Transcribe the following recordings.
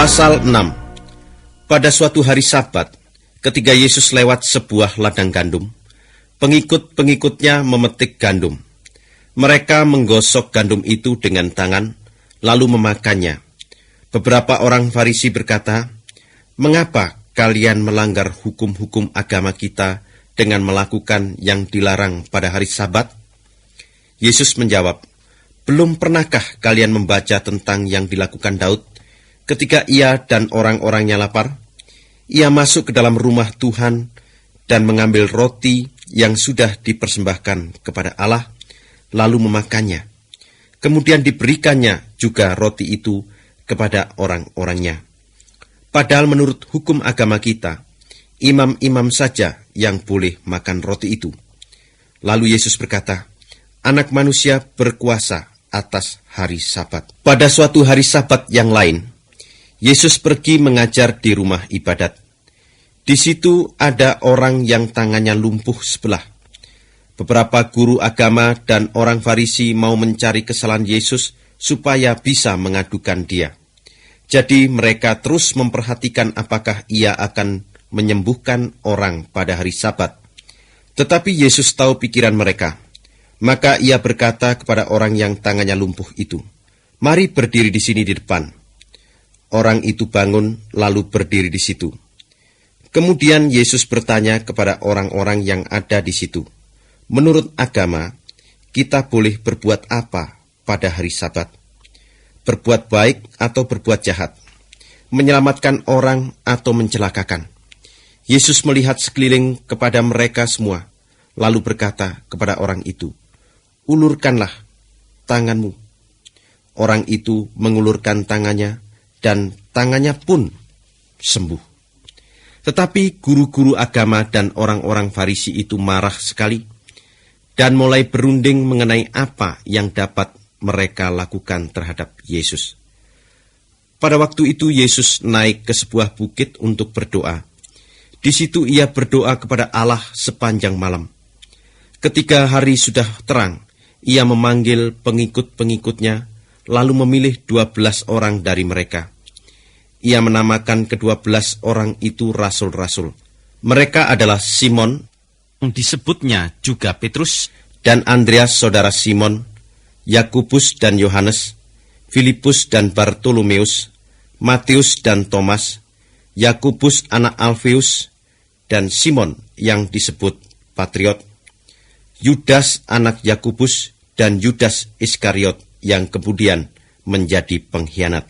Pasal 6. Pada suatu hari Sabat, ketika Yesus lewat sebuah ladang gandum, pengikut-pengikutnya memetik gandum. Mereka menggosok gandum itu dengan tangan, lalu memakannya. Beberapa orang Farisi berkata, "Mengapa kalian melanggar hukum-hukum agama kita dengan melakukan yang dilarang pada hari Sabat?" Yesus menjawab, "Belum pernahkah kalian membaca tentang yang dilakukan Daud ketika ia dan orang-orangnya lapar? Ia masuk ke dalam rumah Tuhan dan mengambil roti yang sudah dipersembahkan kepada Allah, lalu memakannya. Kemudian diberikannya juga roti itu kepada orang-orangnya. Padahal menurut hukum agama kita, imam-imam saja yang boleh makan roti itu." Lalu Yesus berkata, "Anak manusia berkuasa atas hari Sabat." Pada suatu hari Sabat yang lain, Yesus pergi mengajar di rumah ibadat. Di situ ada orang yang tangannya lumpuh sebelah. Beberapa guru agama dan orang Farisi mau mencari kesalahan Yesus supaya bisa mengadukan dia. Jadi mereka terus memperhatikan apakah ia akan menyembuhkan orang pada hari Sabat. Tetapi Yesus tahu pikiran mereka. Maka ia berkata kepada orang yang tangannya lumpuh itu, "Mari berdiri di sini di depan." Orang itu bangun lalu berdiri di situ. Kemudian Yesus bertanya kepada orang-orang yang ada di situ, "Menurut agama, kita boleh berbuat apa pada hari Sabat? Berbuat baik atau berbuat jahat? Menyelamatkan orang atau mencelakakan?" Yesus melihat sekeliling kepada mereka semua, lalu berkata kepada orang itu, "Ulurkanlah tanganmu." Orang itu mengulurkan tangannya, dan tangannya pun sembuh. Tetapi guru-guru agama dan orang-orang Farisi itu marah sekali, dan mulai berunding mengenai apa yang dapat mereka lakukan terhadap Yesus. Pada waktu itu Yesus naik ke sebuah bukit untuk berdoa. Di situ ia berdoa kepada Allah sepanjang malam. Ketika hari sudah terang, ia memanggil pengikut-pengikutnya, lalu memilih 12 orang dari mereka. Ia menamakan ke-12 orang itu rasul-rasul. Mereka adalah Simon, yang disebutnya juga Petrus, dan Andreas saudara Simon, Yakobus dan Yohanes, Filipus dan Bartolomeus, Matius dan Thomas, Yakobus anak Alfeus, dan Simon yang disebut Patriot, Yudas anak Yakobus, dan Yudas Iskariot yang kemudian menjadi pengkhianat.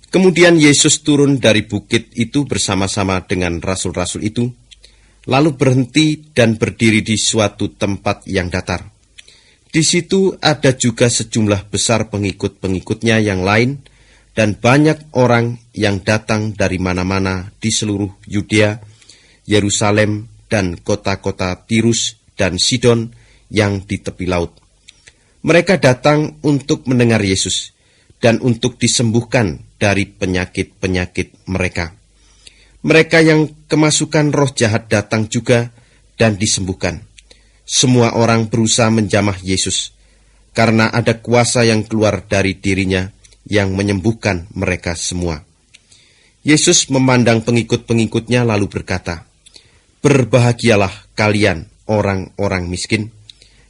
Kemudian Yesus turun dari bukit itu bersama-sama dengan rasul-rasul itu, lalu berhenti dan berdiri di suatu tempat yang datar. Di situ ada juga sejumlah besar pengikut-pengikutnya yang lain, dan banyak orang yang datang dari mana-mana di seluruh Yudea, Yerusalem, dan kota-kota Tirus dan Sidon yang di tepi laut. Mereka datang untuk mendengar Yesus dan untuk disembuhkan dari penyakit-penyakit mereka. Mereka yang kemasukan roh jahat datang juga dan disembuhkan. Semua orang berusaha menjamah Yesus, karena ada kuasa yang keluar dari dirinya yang menyembuhkan mereka semua. Yesus memandang pengikut-pengikutnya lalu berkata, "Berbahagialah kalian orang-orang miskin,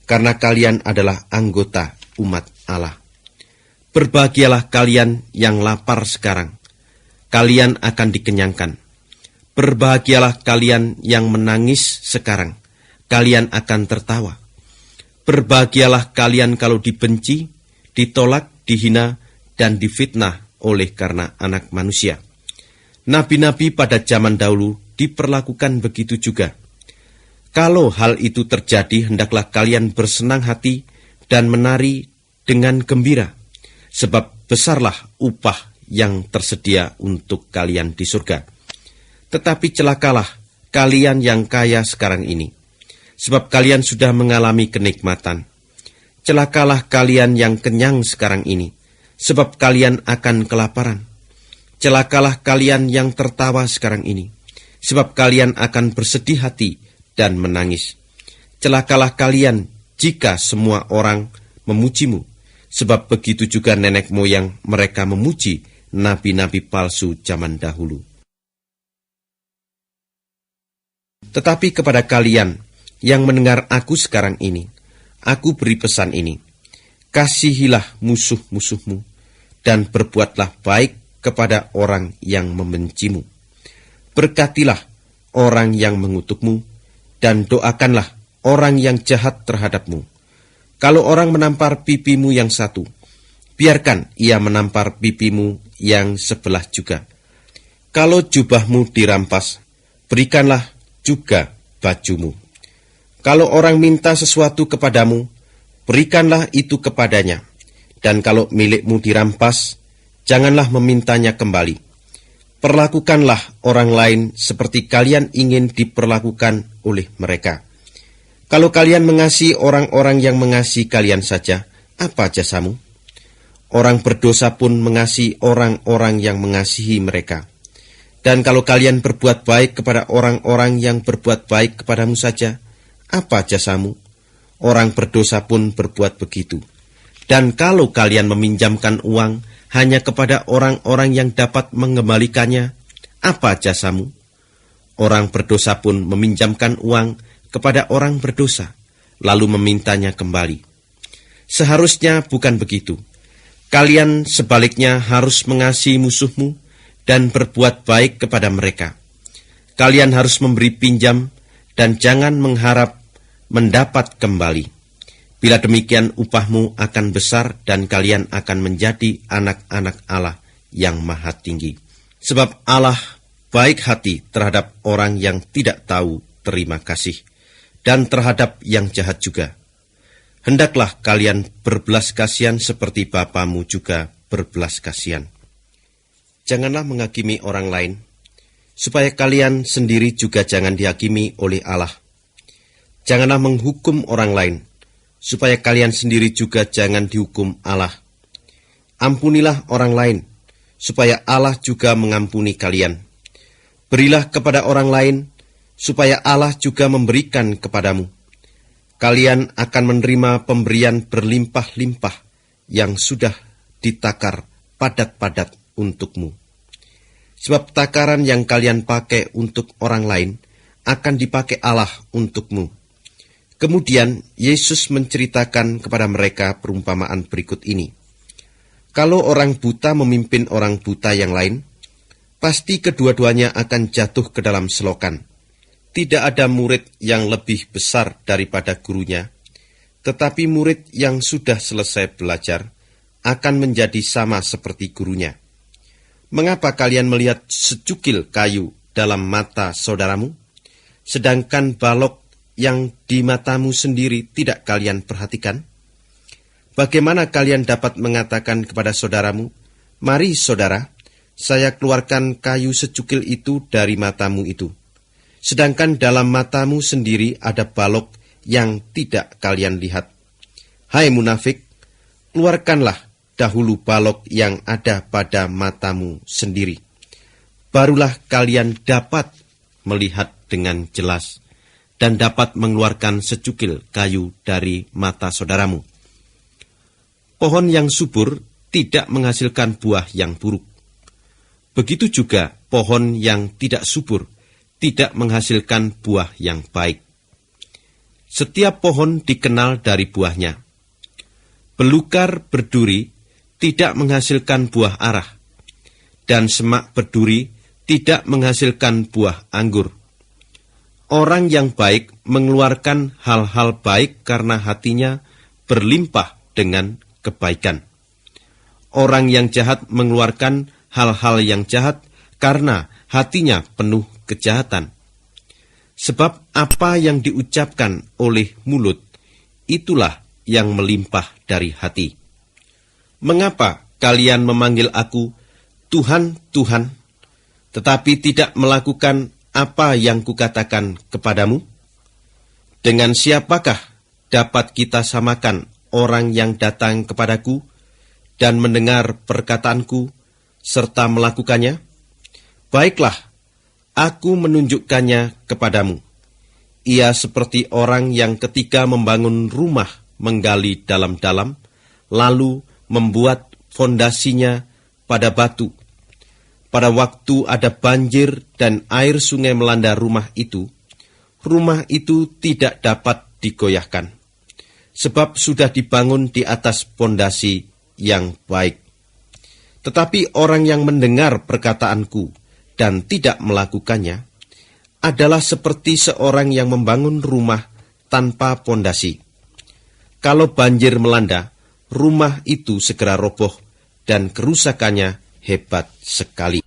karena kalian adalah anggota umat Allah. Berbahagialah kalian yang lapar sekarang, kalian akan dikenyangkan. Berbahagialah kalian yang menangis sekarang, kalian akan tertawa. Berbahagialah kalian kalau dibenci, ditolak, dihina, dan difitnah oleh karena Anak Manusia." Nabi-nabi pada zaman dahulu diperlakukan begitu juga. Kalau hal itu terjadi, hendaklah kalian bersenang hati dan menari dengan gembira, sebab besarlah upah yang tersedia untuk kalian di surga. Tetapi celakalah kalian yang kaya sekarang ini, sebab kalian sudah mengalami kenikmatan. Celakalah kalian yang kenyang sekarang ini, sebab kalian akan kelaparan. Celakalah kalian yang tertawa sekarang ini, sebab kalian akan bersedih hati dan menangis. Celakalah kalian jika semua orang memujimu, sebab begitu juga nenek moyang mereka memuji nabi-nabi palsu zaman dahulu. Tetapi kepada kalian yang mendengar aku sekarang ini, aku beri pesan ini: kasihilah musuh-musuhmu, dan berbuatlah baik kepada orang yang membencimu. Berkatilah orang yang mengutukmu, dan doakanlah orang yang jahat terhadapmu. Kalau orang menampar pipimu yang satu, biarkan ia menampar pipimu yang sebelah juga. Kalau jubahmu dirampas, berikanlah juga bajumu. Kalau orang minta sesuatu kepadamu, berikanlah itu kepadanya. Dan kalau milikmu dirampas, janganlah memintanya kembali. Perlakukanlah orang lain seperti kalian ingin diperlakukan oleh mereka. Kalau kalian mengasihi orang-orang yang mengasihi kalian saja, apa jasamu? Orang berdosa pun mengasihi orang-orang yang mengasihi mereka. Dan kalau kalian berbuat baik kepada orang-orang yang berbuat baik kepadamu saja, apa jasamu? Orang berdosa pun berbuat begitu. Dan kalau kalian meminjamkan uang hanya kepada orang-orang yang dapat mengembalikannya, apa jasamu? Orang berdosa pun meminjamkan uang kepada orang berdosa, lalu memintanya kembali. Seharusnya bukan begitu. Kalian sebaliknya harus mengasihi musuhmu dan berbuat baik kepada mereka. Kalian harus memberi pinjam dan jangan mengharap mendapat kembali. Bila demikian upahmu akan besar dan kalian akan menjadi anak-anak Allah yang maha tinggi. Sebab Allah baik hati terhadap orang yang tidak tahu terima kasih, dan terhadap yang jahat juga. Hendaklah kalian berbelas kasihan seperti Bapamu juga berbelas kasihan. Janganlah menghakimi orang lain, supaya kalian sendiri juga jangan dihakimi oleh Allah. Janganlah menghukum orang lain, supaya kalian sendiri juga jangan dihukum Allah. Ampunilah orang lain, supaya Allah juga mengampuni kalian. Berilah kepada orang lain, supaya Allah juga memberikan kepadamu. Kalian akan menerima pemberian berlimpah-limpah yang sudah ditakar padat-padat untukmu. Sebab takaran yang kalian pakai untuk orang lain akan dipakai Allah untukmu. Kemudian Yesus menceritakan kepada mereka perumpamaan berikut ini. Kalau orang buta memimpin orang buta yang lain, pasti kedua-duanya akan jatuh ke dalam selokan. Tidak ada murid yang lebih besar daripada gurunya, tetapi murid yang sudah selesai belajar akan menjadi sama seperti gurunya. Mengapa kalian melihat secukil kayu dalam mata saudaramu, sedangkan balok yang di matamu sendiri tidak kalian perhatikan? Bagaimana kalian dapat mengatakan kepada saudaramu, "Mari saudara, saya keluarkan kayu secukil itu dari matamu itu," sedangkan dalam matamu sendiri ada balok yang tidak kalian lihat? Hai munafik, keluarkanlah dahulu balok yang ada pada matamu sendiri. Barulah kalian dapat melihat dengan jelas dan dapat mengeluarkan secukil kayu dari mata saudaramu. Pohon yang subur tidak menghasilkan buah yang buruk. Begitu juga pohon yang tidak subur tidak menghasilkan buah yang baik. Setiap pohon dikenal dari buahnya. Belukar berduri tidak menghasilkan buah arah, dan semak berduri tidak menghasilkan buah anggur. Orang yang baik mengeluarkan hal-hal baik karena hatinya berlimpah dengan kebaikan. Orang yang jahat mengeluarkan hal-hal yang jahat karena hatinya penuh kejahatan. Sebab apa yang diucapkan oleh mulut, itulah yang melimpah dari hati. Mengapa kalian memanggil aku Tuhan, Tuhan, tetapi tidak melakukan apa yang kukatakan kepadamu? Dengan siapakah dapat kita samakan orang yang datang kepadaku dan mendengar perkataanku serta melakukannya? Baiklah, aku menunjukkannya kepadamu. Ia seperti orang yang ketika membangun rumah menggali dalam-dalam, lalu membuat fondasinya pada batu. Pada waktu ada banjir dan air sungai melanda rumah itu tidak dapat digoyahkan, sebab sudah dibangun di atas pondasi yang baik. Tetapi orang yang mendengar perkataanku dan tidak melakukannya adalah seperti seorang yang membangun rumah tanpa pondasi. Kalau banjir melanda, rumah itu segera roboh dan kerusakannya hebat sekali.